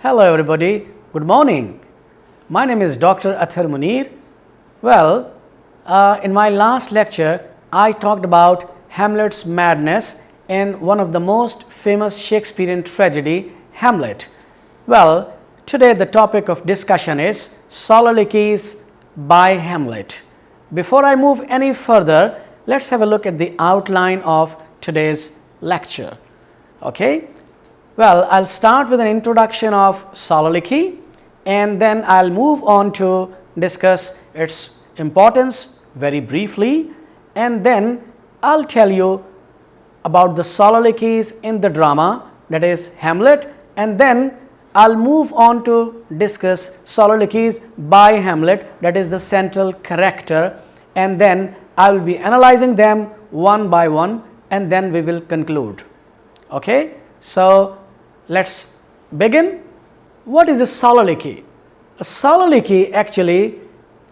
Hello everybody, good morning. My name is Dr. Athar Munir. Well, in my last lecture, I talked about Hamlet's madness in one of the most famous Shakespearean tragedy, Hamlet. Well, today the topic of discussion is Soliloquies by Hamlet. Before I move any further, let's have a look at the outline of today's lecture. Okay? Well, I'll start with an introduction of soliloquy and then I'll move on to discuss its importance very briefly, and then I'll tell you about the soliloquies in the drama, that is Hamlet, and then I'll move on to discuss soliloquies by Hamlet, that is the central character, and then I will be analyzing them one by one and then we will conclude. Okay? So, let's begin. What is a soliloquy? A soliloquy actually,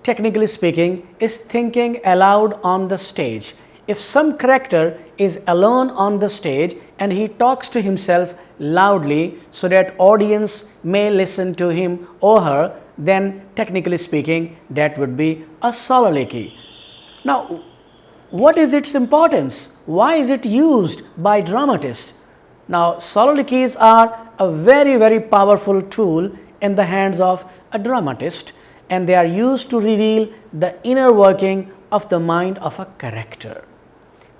technically speaking, is thinking aloud on the stage. If some character is alone on the stage and he talks to himself loudly so that audience may listen to him or her, then technically speaking that would be a soliloquy. Now, what is its importance? Why is it used by dramatists? Now, soliloquies are a very powerful tool in the hands of a dramatist, and they are used to reveal the inner working of the mind of a character.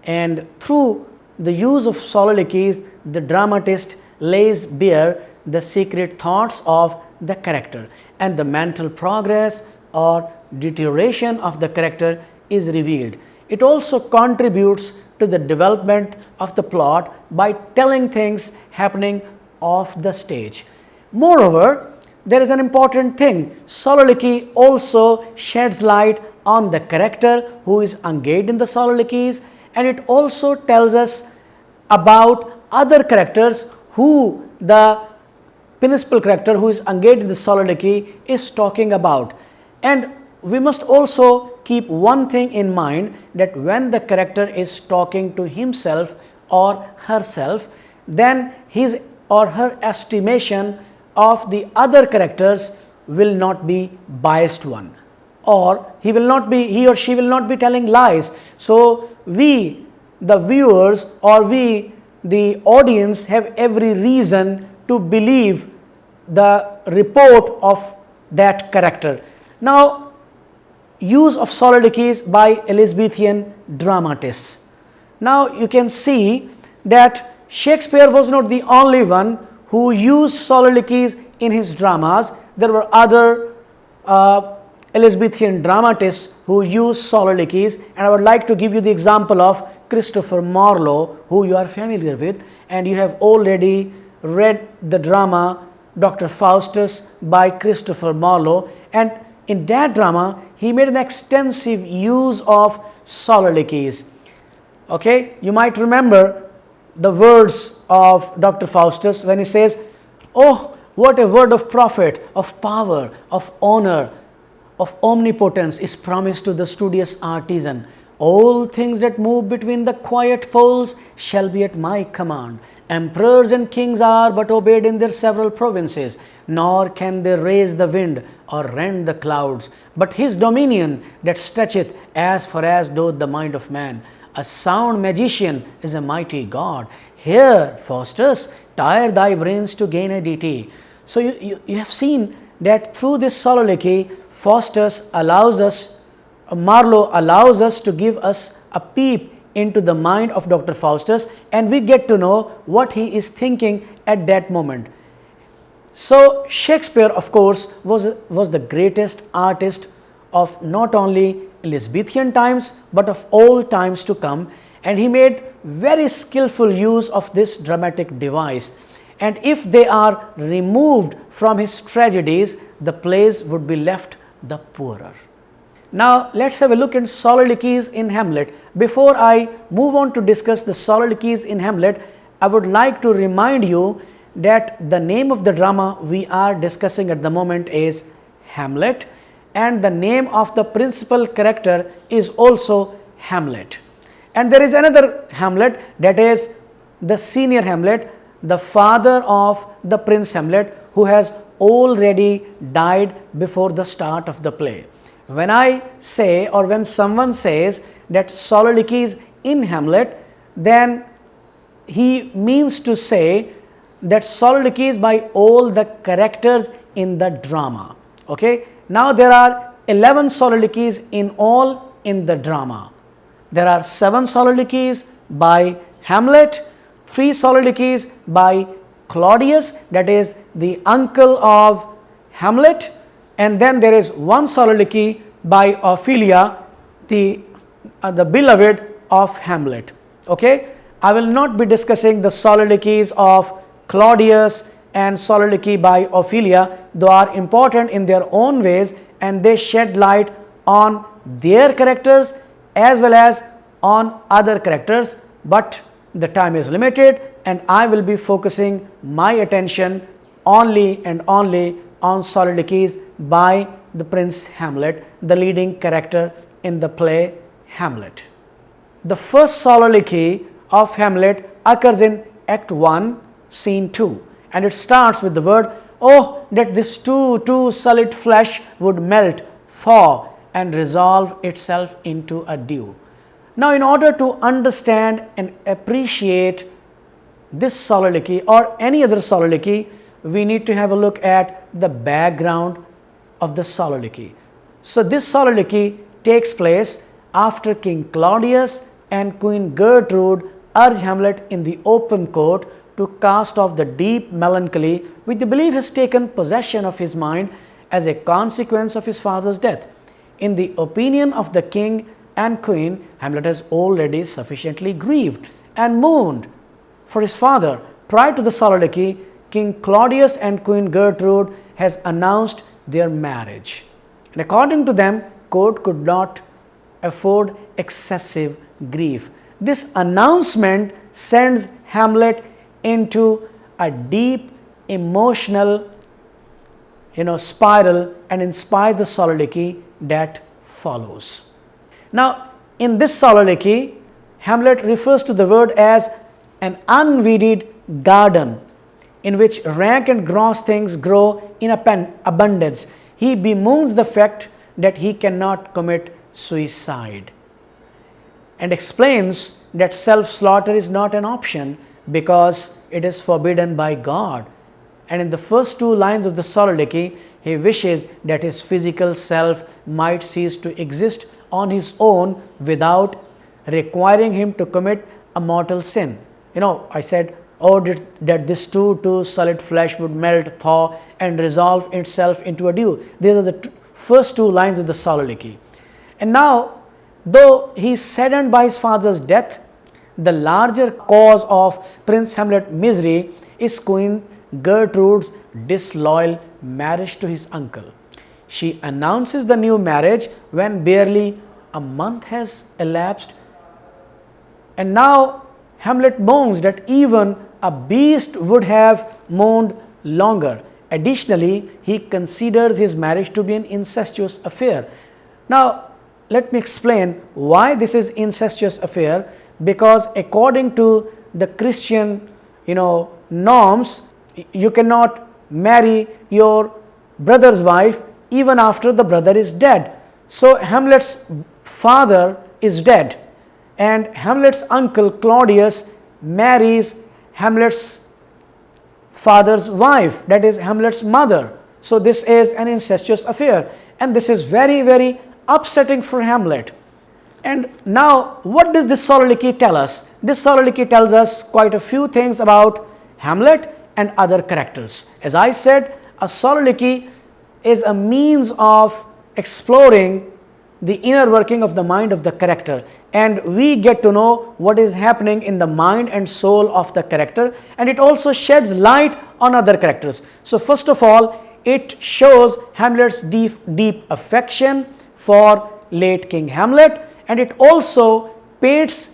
And through the use of soliloquies, the dramatist lays bare the secret thoughts of the character, and the mental progress or deterioration of the character is revealed. It also contributes to the development of the plot by telling things happening off the stage. Moreover, there is an important thing. Soliloquy also sheds light on the character who is engaged in the soliloquies, and it also tells us about other characters who the principal character who is engaged in the soliloquy is talking about. And we must also keep one thing in mind, that when the character is talking to himself or herself, then his or her estimation of the other characters will not be biased one, or he or she will not be telling lies. So, we the viewers or we the audience have every reason to believe the report of that character. Now, use of soliloquies by Elizabethan dramatists. Now, you can see that Shakespeare was not the only one who used soliloquies in his dramas. There were other Elizabethan dramatists who used soliloquies, and I would like to give you the example of Christopher Marlowe, who you are familiar with, and you have already read the drama Dr. Faustus by Christopher Marlowe, and in that drama he made an extensive use of soliloquies. Okay, you might remember the words of Dr. Faustus when he says, "Oh, what a word of profit, of power, of honor, of omnipotence is promised to the studious artisan. All things that move between the quiet poles shall be at my command. Emperors and kings are but obeyed in their several provinces, nor can they raise the wind or rend the clouds, but his dominion that stretcheth as far as doth the mind of man. A sound magician is a mighty God. Here, Faustus, tire thy brains to gain a deity." So, you have seen that through this soliloquy, Marlowe allows us to give us a peep into the mind of Dr. Faustus, and we get to know what he is thinking at that moment. So, Shakespeare, of course, was the greatest artist of not only Elizabethan times but of all times to come, and he made very skillful use of this dramatic device. And if they are removed from his tragedies, the plays would be left the poorer. Now, let's have a look at soliloquies in Hamlet. Before I move on to discuss the soliloquies in Hamlet, I would like to remind you that the name of the drama we are discussing at the moment is Hamlet, and the name of the principal character is also Hamlet. And there is another Hamlet, that is the senior Hamlet, the father of the Prince Hamlet, who has already died before the start of the play. When I say, or when someone says that soliloquy is in Hamlet, then he means to say that soliloquy is by all the characters in the drama. Okay? Now there are 11 soliloquies in all in the drama. There are 7 soliloquies by Hamlet, 3 soliloquies by Claudius, that is the uncle of Hamlet, and then there is 1 soliloquy by Ophelia, the beloved of Hamlet. Okay? I will not be discussing the soliloquies of Claudius and soliloquy by Ophelia, though are important in their own ways, and they shed light on their characters as well as on other characters, but the time is limited and I will be focusing my attention only and only on soliloquies by the Prince Hamlet, the leading character in the play Hamlet. The first soliloquy of Hamlet occurs in Act 1, Scene 2, and it starts with the word, "Oh, that this too solid flesh would melt, thaw, and resolve itself into a dew." Now, in order to understand and appreciate this soliloquy or any other soliloquy, we need to have a look at the background of the soliloquy. So, this soliloquy takes place after King Claudius and Queen Gertrude urge Hamlet in the open court to cast off the deep melancholy which they believe has taken possession of his mind as a consequence of his father's death. In the opinion of the king and queen, Hamlet has already sufficiently grieved and mourned for his father. Prior to the soliloquy, King Claudius and Queen Gertrude has announced their marriage, and according to them, court could not afford excessive grief. This announcement sends Hamlet into a deep emotional spiral and inspires the soliloquy that follows. Now, in this soliloquy, Hamlet refers to the world as an unweeded garden in which rank and gross things grow in abundance. He bemoans the fact that he cannot commit suicide and explains that self-slaughter is not an option because it is forbidden by God. And in the first 2 lines of the soliloquy, he wishes that his physical self might cease to exist on his own without requiring him to commit a mortal sin. I said, "Oh, that this too solid flesh would melt, thaw, and resolve itself into a dew." These are the first 2 lines of the soliloquy. And now, though he is saddened by his father's death, the larger cause of Prince Hamlet's misery is Queen Gertrude's disloyal marriage to his uncle. She announces the new marriage when barely a month has elapsed, and now Hamlet moans that even a beast would have mourned longer. Additionally, he considers his marriage to be an incestuous affair. Now, let me explain why this is incestuous affair, because according to the Christian norms, you cannot marry your brother's wife even after the brother is dead. So, Hamlet's father is dead and Hamlet's uncle Claudius marries Hamlet's father's wife, that is Hamlet's mother. So, this is an incestuous affair, and this is very, very upsetting for Hamlet. And now, what does this soliloquy tell us? This soliloquy tells us quite a few things about Hamlet and other characters. As I said, a soliloquy is a means of exploring the inner working of the mind of the character, and we get to know what is happening in the mind and soul of the character, and it also sheds light on other characters. So, first of all, it shows Hamlet's deep affection for late King Hamlet, and it also paints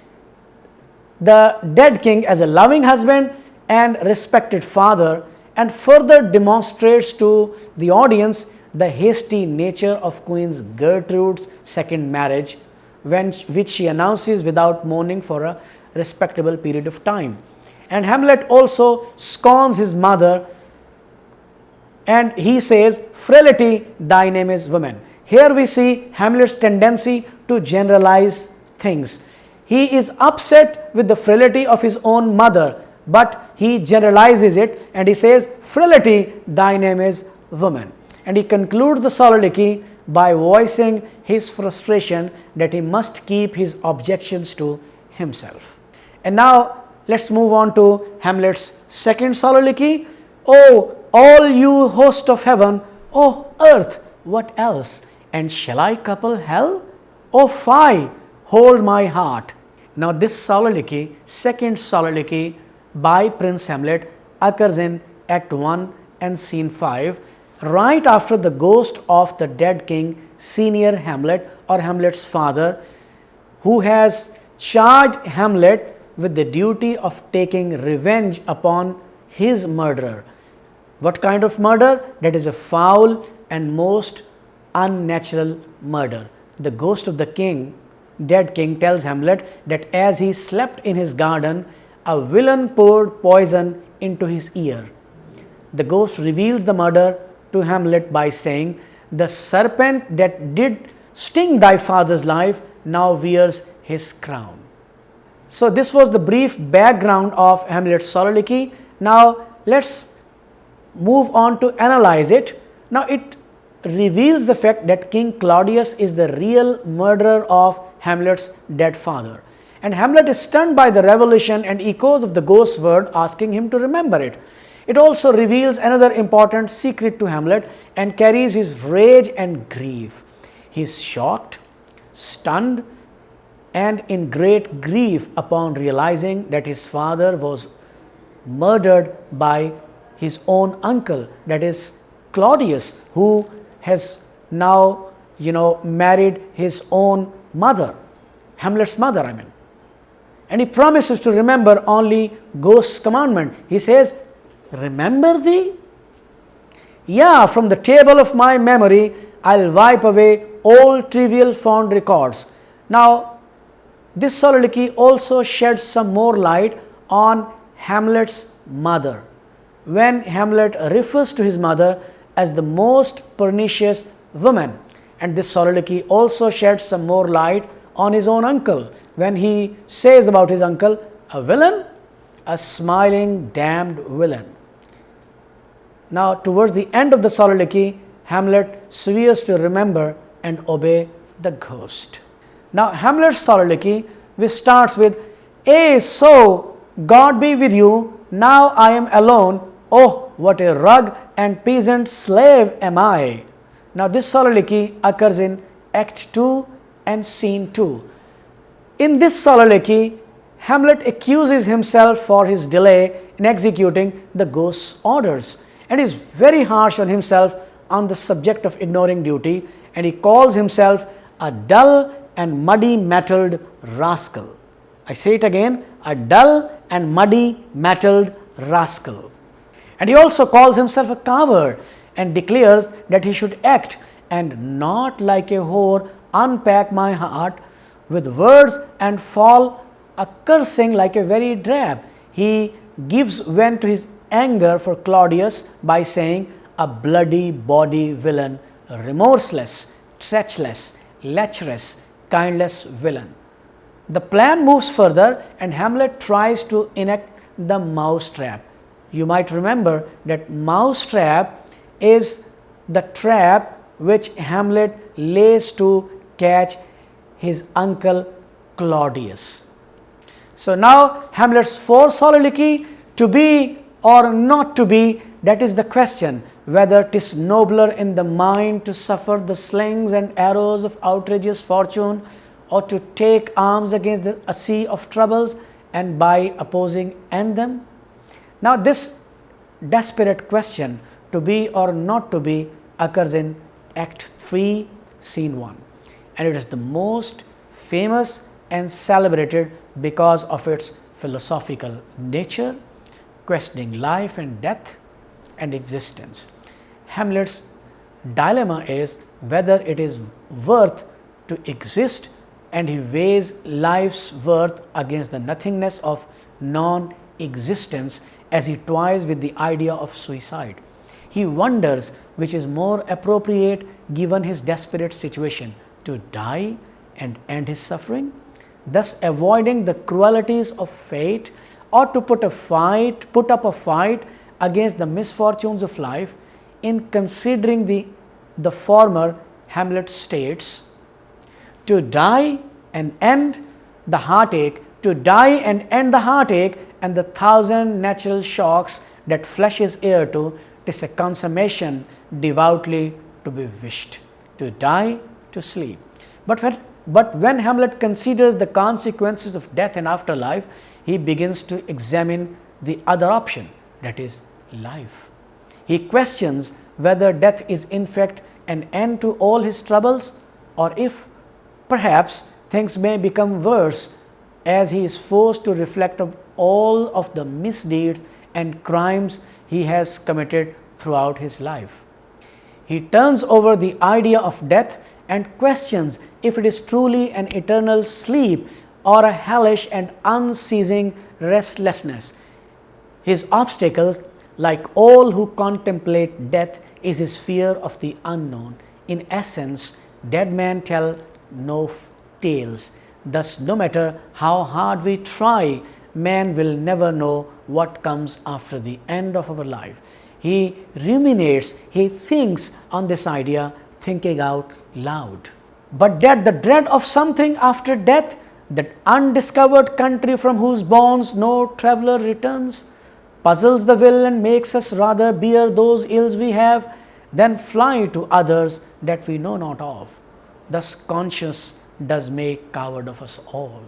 the dead king as a loving husband and respected father, and further demonstrates to the audience the hasty nature of Queen Gertrude's second marriage, which she announces without mourning for a respectable period of time. And Hamlet also scorns his mother and he says, frailty, thy name is woman. Here we see Hamlet's tendency to generalize things. He is upset with the frailty of his own mother, but he generalizes it and he says, frailty, thy name is woman. And he concludes the soliloquy by voicing his frustration that he must keep his objections to himself. And now let's move on to Hamlet's second soliloquy. Oh, all you host of heaven, oh earth, what else? And shall I couple hell? Oh fie, hold my heart. Now this soliloquy, second soliloquy by Prince Hamlet, occurs in Act 1 and Scene 5, right after the ghost of the dead king, senior Hamlet, or Hamlet's father, who has charged Hamlet with the duty of taking revenge upon his murderer. What kind of murder? That is a foul and most unnatural murder. The ghost of the king, dead king, tells Hamlet that as he slept in his garden, a villain poured poison into his ear. The ghost reveals the murder to Hamlet by saying, the serpent that did sting thy father's life now wears his crown. So this was the brief background of Hamlet's soliloquy. Now let's move on to analyze it. Now it reveals the fact that King Claudius is the real murderer of Hamlet's dead father. And Hamlet is stunned by the revelation and echoes of the ghost's word, asking him to remember it. It also reveals another important secret to Hamlet and carries his rage and grief. He is shocked, stunned, and in great grief upon realizing that his father was murdered by his own uncle, that is Claudius, who has now married his own mother, Hamlet's mother, and he promises to remember only ghost's commandment. He says, remember thee? Yeah, from the table of my memory, I'll wipe away all trivial fond records. Now, this soliloquy also sheds some more light on Hamlet's mother, when Hamlet refers to his mother as the most pernicious woman. And this soliloquy also sheds some more light on his own uncle, when he says about his uncle, a villain, a smiling damned villain. Now towards the end of the soliloquy, Hamlet swears to remember and obey the ghost. Now Hamlet's soliloquy, which starts with, so God be with you, now I am alone, oh what a rug and peasant slave am I. Now this soliloquy occurs in Act 2 and Scene 2. In this soliloquy, Hamlet accuses himself for his delay in executing the ghost's orders, and is very harsh on himself on the subject of ignoring duty, and he calls himself a dull and muddy-mettled rascal. I say it again, a dull and muddy-mettled rascal. And he also calls himself a coward and declares that he should act and not like a whore unpack my heart with words and fall a cursing like a very drab. He gives vent to his anger for Claudius by saying, a bloody body villain, remorseless, treacherous, lecherous, kindless villain. The plan moves further and Hamlet tries to enact the mousetrap. You might remember that mousetrap is the trap which Hamlet lays to catch his uncle Claudius. So now Hamlet's fourth soliloquy, to be or not to be, that is the question, whether 'tis nobler in the mind to suffer the slings and arrows of outrageous fortune, or to take arms against a sea of troubles and by opposing end them. Now this desperate question, to be or not to be, occurs in Act 3, Scene 1, and it is the most famous and celebrated because of its philosophical nature, questioning life and death and existence. Hamlet's dilemma is whether it is worth to exist, and he weighs life's worth against the nothingness of non-existence as he toys with the idea of suicide. he wonders which is more appropriate given his desperate situation, to die and end his suffering, thus avoiding the cruelties of fate, or to put up a fight against the misfortunes of life. In considering the former, Hamlet states, to die and end the heartache, to die and end the heartache and the thousand natural shocks that flesh is heir to, 'tis a consummation devoutly to be wished, to die, to sleep. But when Hamlet considers the consequences of death and afterlife, he begins to examine the other option, that is life. He questions whether death is in fact an end to all his troubles, or if perhaps things may become worse as he is forced to reflect on all of the misdeeds and crimes he has committed throughout his life. He turns over the idea of death and questions if it is truly an eternal sleep or a hellish and unceasing restlessness. His obstacles, like all who contemplate death, is his fear of the unknown. In essence, dead men tell no tales. Thus, no matter how hard we try, man will never know what comes after the end of our life. He ruminates, he thinks on this idea, thinking out loud. But that the dread of something after death, that undiscovered country from whose bournes no traveller returns, puzzles the will and makes us rather bear those ills we have than fly to others that we know not of. Thus conscience does make coward of us all.